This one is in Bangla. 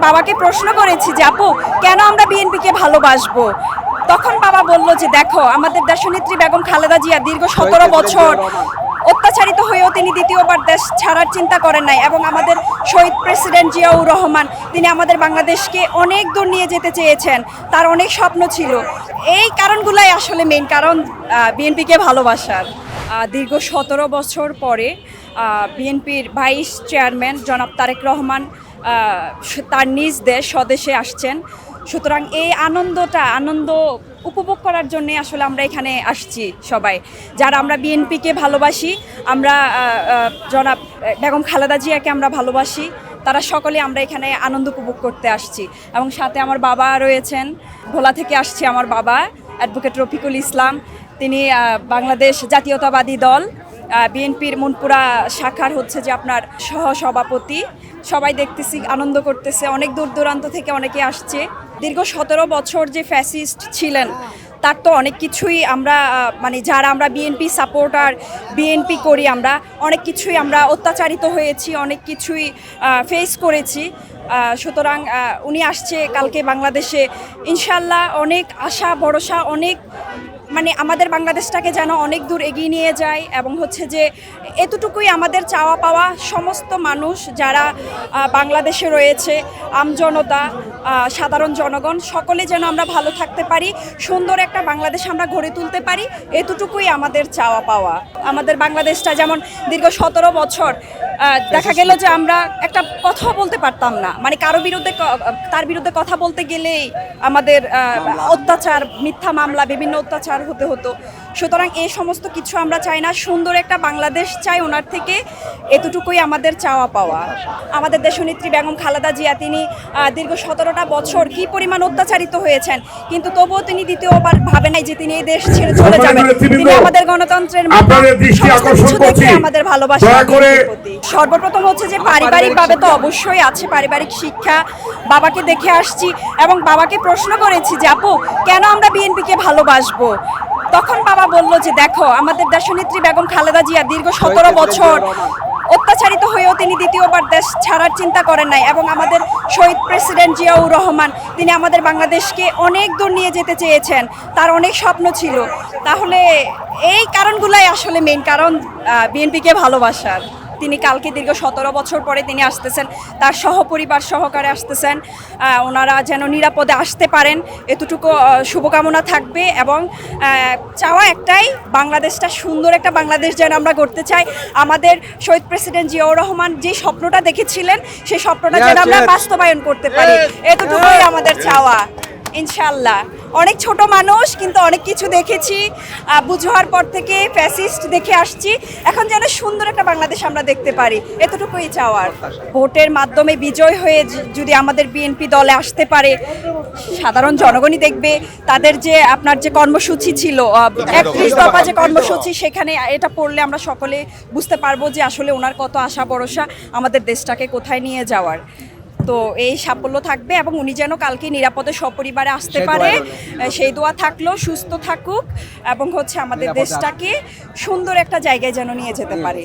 বাবাকে প্রশ্ন করেছি যে আপু কেন আমরা বিএনপিকে ভালোবাসবো, তখন বাবা বলল যে দেখো আমাদের দেশনেত্রী বেগম খালেদা জিয়া দীর্ঘ 17 বছর অত্যাচারিত হয়েও তিনি দ্বিতীয়বার দেশ ছাড়ার চিন্তা করেন নাই, এবং আমাদের শহীদ প্রেসিডেন্ট জিয়াউর রহমান তিনি আমাদের বাংলাদেশকে অনেক দূর নিয়ে যেতে চেয়েছেন, তার অনেক স্বপ্ন ছিল। এই কারণগুলাই আসলে মেইন কারণ বিএনপিকে ভালোবাসার। দীর্ঘ 17 বছর পরে বিএনপির ভাইস চেয়ারম্যান জনাব তারেক রহমান তার নিজ দেশ স্বদেশে আসছেন। সুতরাং এই আনন্দ উপভোগ করার জন্যে আসলে আমরা এখানে আসছি সবাই, যারা আমরা বিএনপিকে ভালোবাসি, আমরা জনাব বেগম খালেদা জিয়াকে আমরা ভালোবাসি, তারা সকলে আমরা এখানে আনন্দ উপভোগ করতে আসছি। এবং সাথে আমার বাবা রয়েছেন, ভোলা থেকে আসছে আমার বাবা অ্যাডভোকেট রফিকুল ইসলাম, তিনি বাংলাদেশ জাতীয়তাবাদী দল বিএনপির মনপুরা শাখার হচ্ছে যে আপনার সহসভাপতি। সবাই দেখতেছি আনন্দ করতেছে, অনেক দূর দূরান্ত থেকে অনেকে আসছে। দীর্ঘ 17 বছর যে ফ্যাসিস্ট ছিলেন তার তো অনেক কিছুই আমরা মানে যারা আমরা বিএনপি সাপোর্টার, বিএনপি করি, আমরা অনেক কিছুই আমরা অত্যাচারিত হয়েছি, অনেক কিছুই ফেস করেছি। সুতরাং উনি আসছে কালকে বাংলাদেশে, ইনশাল্লাহ অনেক আশা ভরসা, অনেক মানে আমাদের বাংলাদেশটাকে যেন অনেক দূর এগিয়ে নিয়ে যায়। এবং হচ্ছে যে এতটুকুই আমাদের চাওয়া পাওয়া, সমস্ত মানুষ যারা বাংলাদেশে রয়েছে, আমজনতা, সাধারণ জনগণ, সকলে যেন আমরা ভালো থাকতে পারি, সুন্দর একটা বাংলাদেশ আমরা গড়ে তুলতে পারি, এতটুকুই আমাদের চাওয়া পাওয়া। আমাদের বাংলাদেশটা যেমন দীর্ঘ 17 বছর দেখা গেল যে আমরা একটা কথা বলতে পারতাম না, মানে তার বিরুদ্ধে কথা বলতে গেলেই আমাদের অত্যাচার, মিথ্যা মামলা, বিভিন্ন অত্যাচার হতে হতো। সুতরাং এই সমস্ত কিছু আমরা চাই না, সুন্দর একটা বাংলাদেশ চাই ওনার থেকে, এতটুকুই আমাদের চাওয়া পাওয়া। আমাদের দেশনেত্রী বেগম খালেদা জিয়া তিনি দীর্ঘ 17টা বছর কি পরিমাণ অত্যাচারিত হয়েছেন, কিন্তু তবুও তিনি দ্বিতীয়বার ভাবে নাই যে তিনি এই দেশ ছেড়ে চলে যাবেন। তিনি আমাদের গণতন্ত্রের আমাদের ভালোবাসা। সর্বপ্রথম হচ্ছে যে পারিবারিকভাবে তো অবশ্যই আছে, পারিবারিক শিক্ষা, বাবাকে দেখে আসছি এবং বাবাকে প্রশ্ন করেছি যে আপু কেন আমরা বিএনপিকে ভালোবাসবো, তখন বাবা বলল যে দেখো আমাদের দেশনেত্রী বেগম খালেদা জিয়া দীর্ঘ 17 বছর অত্যাচারিত হয়েও তিনি দ্বিতীয়বার দেশ ছাড়ার চিন্তা করেন নাই, এবং আমাদের শহীদ প্রেসিডেন্ট জিয়াউর রহমান তিনি আমাদের বাংলাদেশকে অনেক দূর নিয়ে যেতে চেয়েছেন, তার অনেক স্বপ্ন ছিল। তাহলে এই কারণগুলাই আসলে মেইন কারণ বিএনপিকে ভালোবাসার। তিনি কালকে দীর্ঘ 17 বছর পরে তিনি আসতেছেন, তার সহপরিবার সহকারে আসতেছেন, ওনারা যেন নিরাপদে আসতে পারেন এতটুকু শুভকামনা থাকবে। এবং চাওয়া একটাই, বাংলাদেশটা সুন্দর একটা বাংলাদেশ যেন আমরা গড়তে চাই। আমাদের শহীদ প্রেসিডেন্ট জিয়াউর রহমান যে স্বপ্নটা দেখেছিলেন সেই স্বপ্নটা যেন আমরা বাস্তবায়ন করতে পারি, এতটুকুই আমাদের চাওয়া। ইনশাল্লাহ অনেক ছোট মানুষ কিন্তু অনেক কিছু দেখেছি, বুঝার পর থেকে ফ্যাসিস্ট দেখে আসছি, এখন যেন সুন্দর একটা বাংলাদেশ আমরা দেখতে পারি, এতটুকুই চাওয়ার। ভোটের মাধ্যমে বিজয় হয়ে যদি আমাদের বিএনপি দলে আসতে পারে, সাধারণ জনগণই দেখবে তাদের যে আপনার যে কর্মসূচি ছিল 31 দফা যে কর্মসূচি, সেখানে এটা পড়লে আমরা সকলে বুঝতে পারবো যে আসলে ওনার কত আশা ভরসা আমাদের দেশটাকে কোথায় নিয়ে যাওয়ার। তো এই সাফল্য থাকবে এবং উনি যেন কালকে নিরাপদে সপরিবারে আসতে পারে, সেই দোয়া থাকলো, সুস্থ থাকুক এবং হচ্ছে আমাদের দেশটাকে সুন্দর একটা জায়গায় যেন নিয়ে যেতে পারে।